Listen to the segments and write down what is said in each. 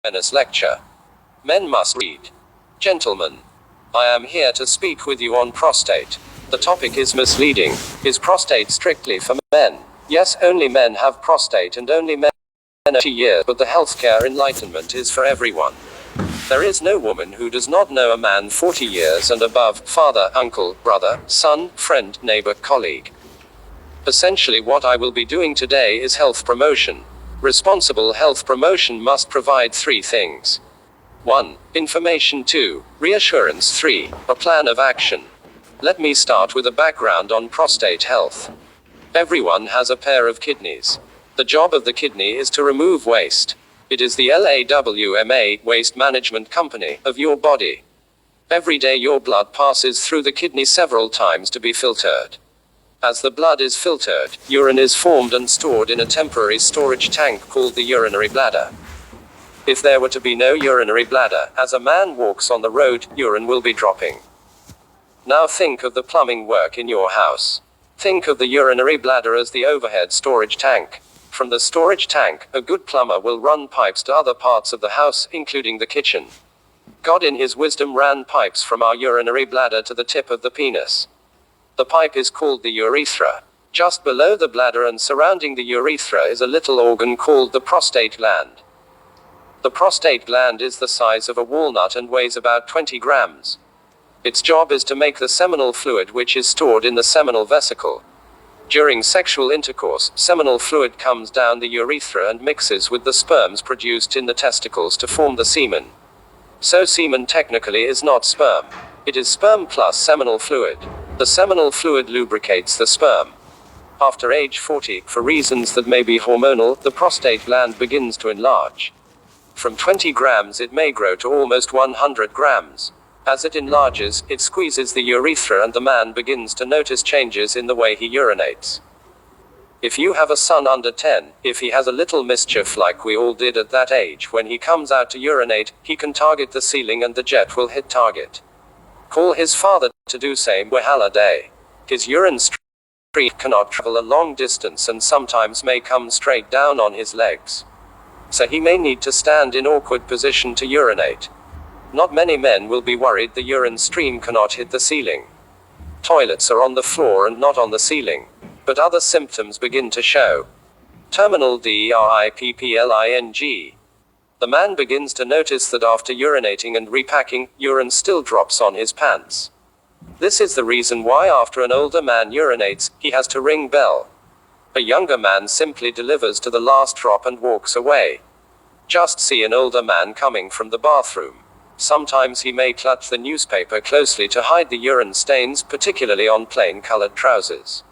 awareness lecture. Men must read. Gentlemen, I am here to speak with you on prostate. The topic is misleading. Is prostate strictly for men? Yes, only men have prostate and only men are 80 years, but the healthcare enlightenment is for everyone. There is no woman who does not know a man 40 years and above, father, uncle, brother, son, friend, neighbor, colleague. Essentially what I will be doing today is health promotion. Responsible health promotion must provide three things. 1. Information. 2. Reassurance. 3. A plan of action. Let me start with a background on prostate health. Everyone has a pair of kidneys. The job of the kidney is to remove waste. It is the LAWMA, waste management company, of your body. Every day your blood passes through the kidney several times to be filtered. As the blood is filtered, urine is formed and stored in a temporary storage tank called the urinary bladder. If there were to be no urinary bladder, as a man walks on the road, urine will be dropping. Now think of the plumbing work in your house. Think of the urinary bladder as the overhead storage tank. From the storage tank, a good plumber will run pipes to other parts of the house, including the kitchen. God in his wisdom ran pipes from our urinary bladder to the tip of the penis. The pipe is called the urethra. Just below the bladder and surrounding the urethra is a little organ called the prostate gland. The prostate gland is the size of a walnut and weighs about 20 grams. Its job is to make the seminal fluid, which is stored in the seminal vesicle. During sexual intercourse, seminal fluid comes down the urethra and mixes with the sperms produced in the testicles to form the semen. So semen technically is not sperm. It is sperm plus seminal fluid. The seminal fluid lubricates the sperm. After age 40, for reasons that may be hormonal, the prostate gland begins to enlarge. From 20 grams it may grow to almost 100 grams. As it enlarges, it squeezes the urethra and the man begins to notice changes in the way he urinates. If you have a son under 10, if he has a little mischief like we all did at that age, when he comes out to urinate, he can target the ceiling and the jet will hit target. Call his father to do same. Wahala day. His urine stream cannot travel a long distance and sometimes may come straight down on his legs. So he may need to stand in awkward position to urinate. Not many men will be worried the urine stream cannot hit the ceiling. Toilets are on the floor and not on the ceiling. But other symptoms begin to show. Terminal DRIPPLING. The man begins to notice that after urinating and repacking, urine still drops on his pants. This is the reason why after an older man urinates, he has to ring bell. A younger man simply delivers to the last drop and walks away. Just see an older man coming from the bathroom. Sometimes he may clutch the newspaper closely to hide the urine stains, particularly on plain colored trousers.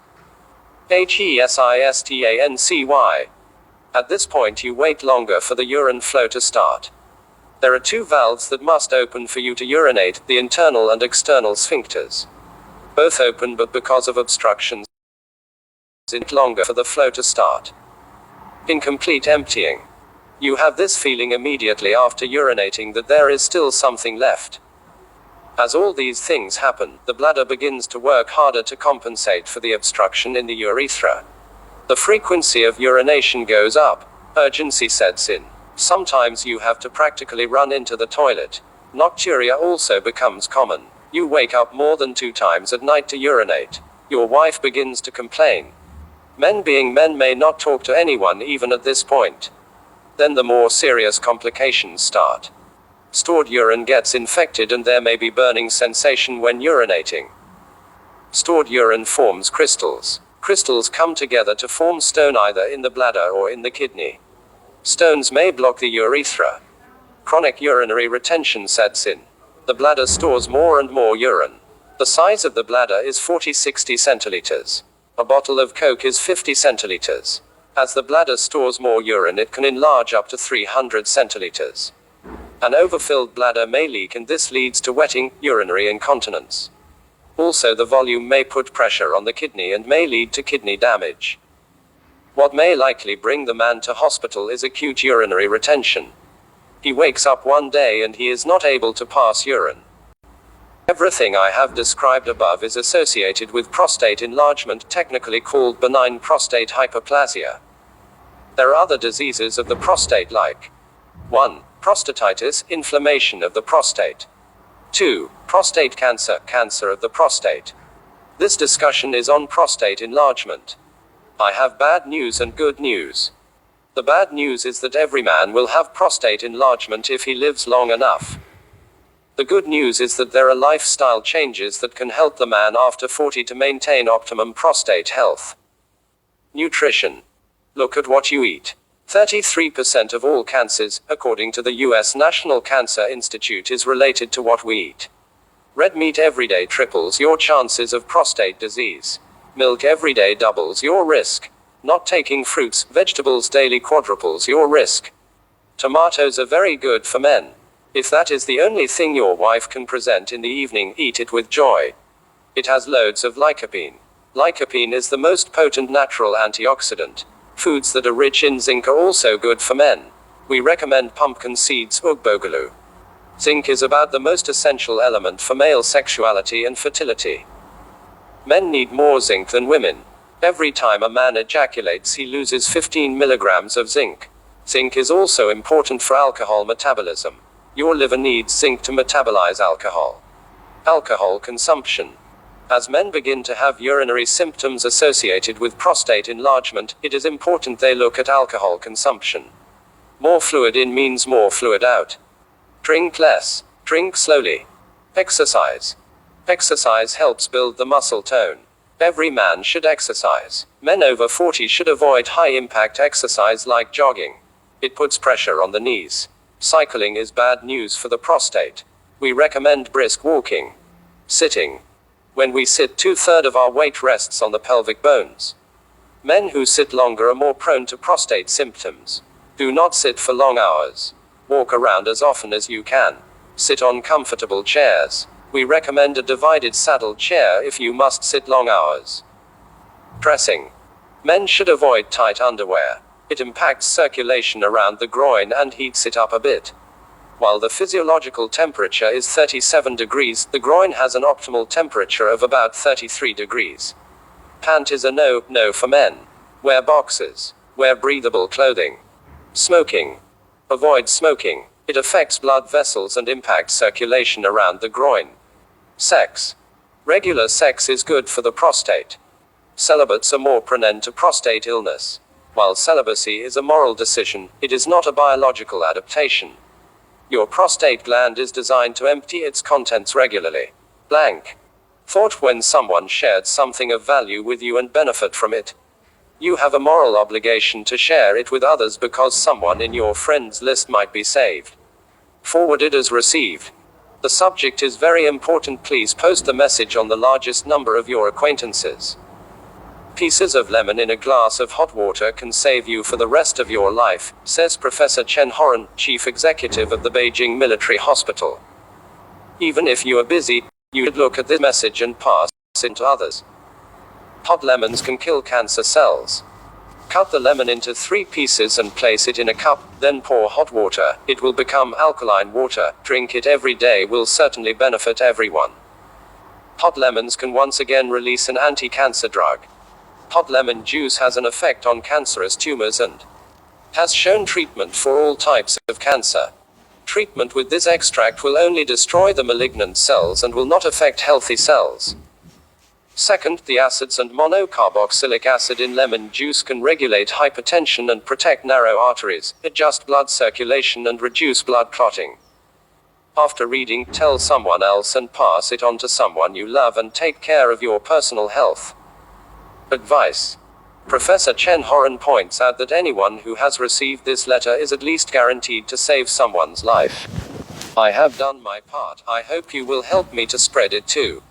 HESISTANCY. At this point you wait longer for the urine flow to start. There are two valves that must open for you to urinate, the internal and external sphincters. Both open, but because of obstructions, it's longer for the flow to start. Incomplete emptying. You have this feeling immediately after urinating that there is still something left. As all these things happen, the bladder begins to work harder to compensate for the obstruction in the urethra. The frequency of urination goes up. Urgency sets in. Sometimes you have to practically run into the toilet. Nocturia also becomes common. You wake up more than 2 times at night to urinate. Your wife begins to complain. Men being men may not talk to anyone even at this point. Then the more serious complications start. Stored urine gets infected and there may be burning sensation when urinating. Stored urine forms crystals. Crystals come together to form stone either in the bladder or in the kidney. Stones may block the urethra. Chronic urinary retention sets in. The bladder stores more and more urine. The size of the bladder is 40-60 centiliters. A bottle of Coke is 50 centiliters. As the bladder stores more urine, it can enlarge up to 300 centiliters. An overfilled bladder may leak, and this leads to wetting, urinary incontinence. Also, the volume may put pressure on the kidney and may lead to kidney damage. What may likely bring the man to hospital is acute urinary retention. He wakes up one day and he is not able to pass urine. Everything I have described above is associated with prostate enlargement, technically called benign prostate hyperplasia. There are other diseases of the prostate like 1. Prostatitis, inflammation of the prostate. 2. Prostate cancer, cancer of the prostate. This discussion is on prostate enlargement. I have bad news and good news. The bad news is that every man will have prostate enlargement if he lives long enough. The good news is that there are lifestyle changes that can help the man after 40 to maintain optimum prostate health. Nutrition. Look at what you eat. 33% of all cancers, according to the US National Cancer Institute, is related to what we eat. Red meat every day triples your chances of prostate disease. Milk every day doubles your risk. Not taking fruits, vegetables daily quadruples your risk. Tomatoes are very good for men. If that is the only thing your wife can present in the evening, eat it with joy. It has loads of lycopene. Lycopene is the most potent natural antioxidant. Foods that are rich in zinc are also good for men. We recommend pumpkin seeds, ugbogalu. Zinc is about the most essential element for male sexuality and fertility. Men need more zinc than women. Every time a man ejaculates, he loses 15 milligrams of zinc. Zinc is also important for alcohol metabolism. Your liver needs zinc to metabolize alcohol. Alcohol consumption. As men begin to have urinary symptoms associated with prostate enlargement, it is important they look at alcohol consumption. More fluid in means more fluid out. Drink less. Drink slowly. Exercise. Exercise helps build the muscle tone. Every man should exercise. Men over 40 should avoid high-impact exercise like jogging. It puts pressure on the knees. Cycling is bad news for the prostate. We recommend brisk walking. Sitting. When we sit, 2/3 of our weight rests on the pelvic bones. Men who sit longer are more prone to prostate symptoms. Do not sit for long hours. Walk around as often as you can. Sit on comfortable chairs. We recommend a divided saddle chair if you must sit long hours. Dressing. Men should avoid tight underwear. It impacts circulation around the groin and heats it up a bit. While the physiological temperature is 37 degrees, the groin has an optimal temperature of about 33 degrees. Pant is a no for men. Wear boxers. Wear breathable clothing. Smoking. Avoid smoking. It affects blood vessels and impacts circulation around the groin. Sex. Regular sex is good for the prostate. Celibates are more prone to prostate illness. While celibacy is a moral decision, it is not a biological adaptation. Your prostate gland is designed to empty its contents regularly. Blank. Thought when someone shared something of value with you and benefit from it. You have a moral obligation to share it with others because someone in your friends list might be saved. Forwarded as received. The subject is very important. Please post the message on the largest number of your acquaintances. Pieces of lemon in a glass of hot water can save you for the rest of your life, says Professor Chen Horan, chief executive of the Beijing Military Hospital. Even if you are busy, you should look at this message and pass it to others. Hot lemons can kill cancer cells. Cut the lemon into 3 pieces and place it in a cup, then pour hot water. It will become alkaline water. Drink it every day will certainly benefit everyone. Hot lemons can once again release an anti-cancer drug. Hot lemon juice has an effect on cancerous tumors and has shown treatment for all types of cancer. Treatment with this extract will only destroy the malignant cells and will not affect healthy cells. Second, the acids and monocarboxylic acid in lemon juice can regulate hypertension and protect narrow arteries, adjust blood circulation and reduce blood clotting. After reading, tell someone else and pass it on to someone you love and take care of your personal health. Advice. Professor Chen Horan points out that anyone who has received this letter is at least guaranteed to save someone's life. I have done my part. I hope you will help me to spread it too.